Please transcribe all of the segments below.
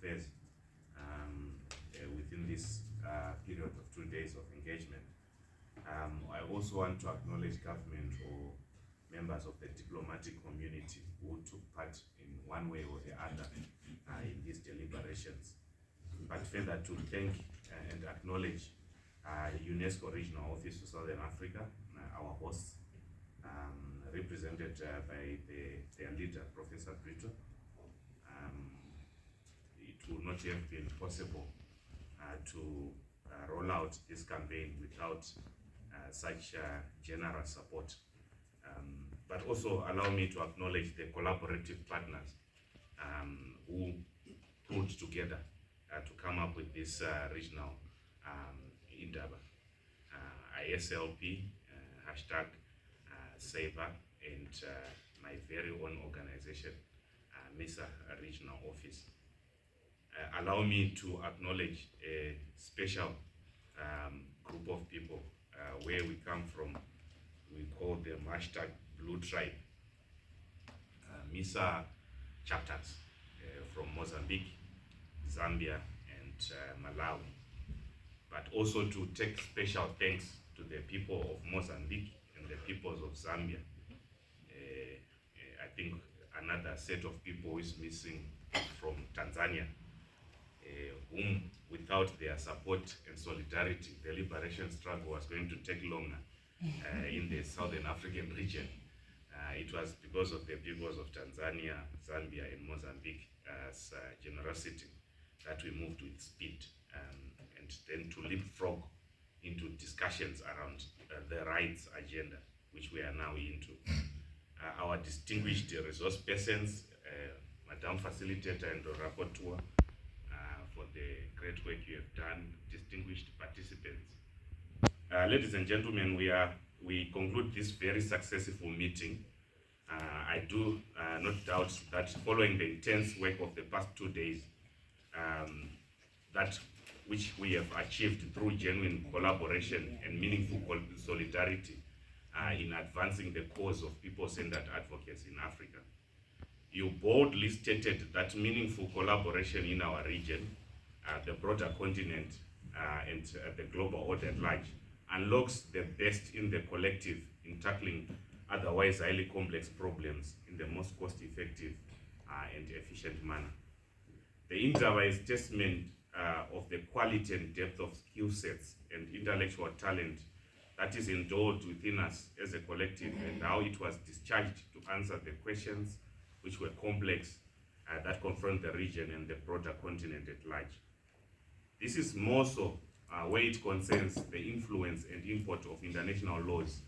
Affairs within this period of 2 days of engagement. I also want to acknowledge government or members of the diplomatic community who took part in one way or the other in these deliberations. But further to thank and acknowledge UNESCO Regional Office for Southern Africa, our hosts, represented by their leader, Professor Brito. It would not have been possible to roll out this campaign without such generous support. But also allow me to acknowledge the collaborative partners who pulled together to come up with this regional Indaba, ISLP, hashtag Saber, and my very own organization, MISA Regional Office. Allow me to acknowledge a special group of people where we come from. We call them hashtag Blue Tribe, MISA chapters from Mozambique, Zambia, and Malawi. But also to take special thanks to the people of Mozambique and the peoples of Zambia. I think another set of people is missing from Tanzania, whom without their support and solidarity, the liberation struggle was going to take longer in the Southern African region. It was because of the peoples of Tanzania, Zambia, and Mozambique's generosity that we moved with speed, and then to leapfrog into discussions around the rights agenda, which we are now into. Our distinguished resource persons, Madam Facilitator and Rapporteur, for the great work you have done, distinguished participants. Ladies and gentlemen, we conclude this very successful meeting. I do not doubt that following the intense work of the past 2 days, that which we have achieved through genuine collaboration and meaningful solidarity in advancing the cause of people-centered advocacy in Africa. You boldly stated that meaningful collaboration in our region, the broader continent, and the global order at large unlocks the best in the collective in tackling otherwise highly complex problems in the most cost-effective and efficient manner. The Indaba is testament of the quality and depth of skill sets and intellectual talent that is endowed within us as a collective, and how it was discharged to answer the questions which were complex that confront the region and the broader continent at large. This is more so where it concerns the influence and import of international laws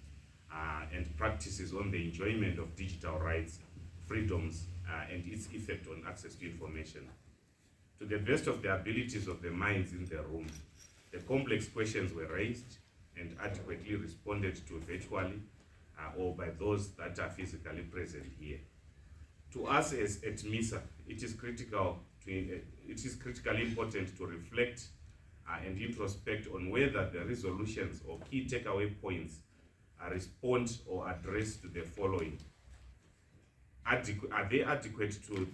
and practices on the enjoyment of digital rights, freedoms, and its effect on access to information. To the best of the abilities of the minds in the room, the complex questions were raised and adequately responded to virtually or by those that are physically present here. To us as at MISA, it is critically important to reflect and introspect on whether the resolutions or key takeaway points respond or address to the following. Are they adequate to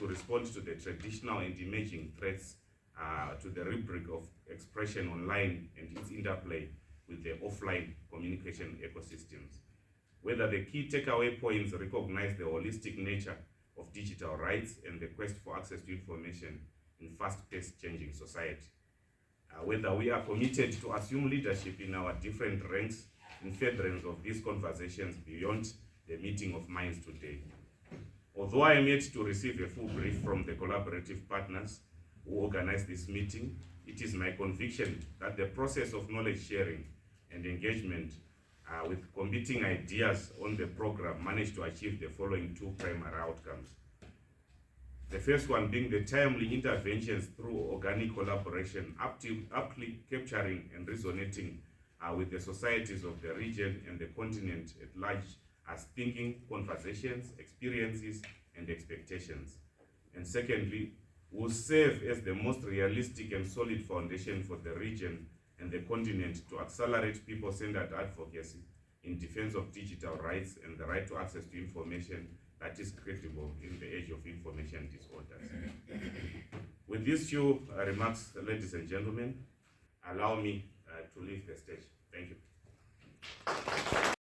respond to the traditional and emerging threats to the rubric of expression online and its interplay with the offline communication ecosystems? Whether the key takeaway points recognize the holistic nature of digital rights and the quest for access to information in fast-paced changing society. Whether we are committed to assume leadership in our different ranks in furtherance of these conversations beyond the meeting of minds today. Although I am yet to receive a full brief from the collaborative partners who organized this meeting, it is my conviction that the process of knowledge sharing and engagement with competing ideas on the program managed to achieve the following two primary outcomes. The first one being the timely interventions through organic collaboration, aptly capturing and resonating with the societies of the region and the continent at large as thinking, conversations, experiences, and expectations. And secondly, will serve as the most realistic and solid foundation for the region and the continent to accelerate people-centered advocacy in defense of digital rights and the right to access to information that is credible in the age of information disorders. With these few remarks, ladies and gentlemen, allow me to leave the stage. Thank you.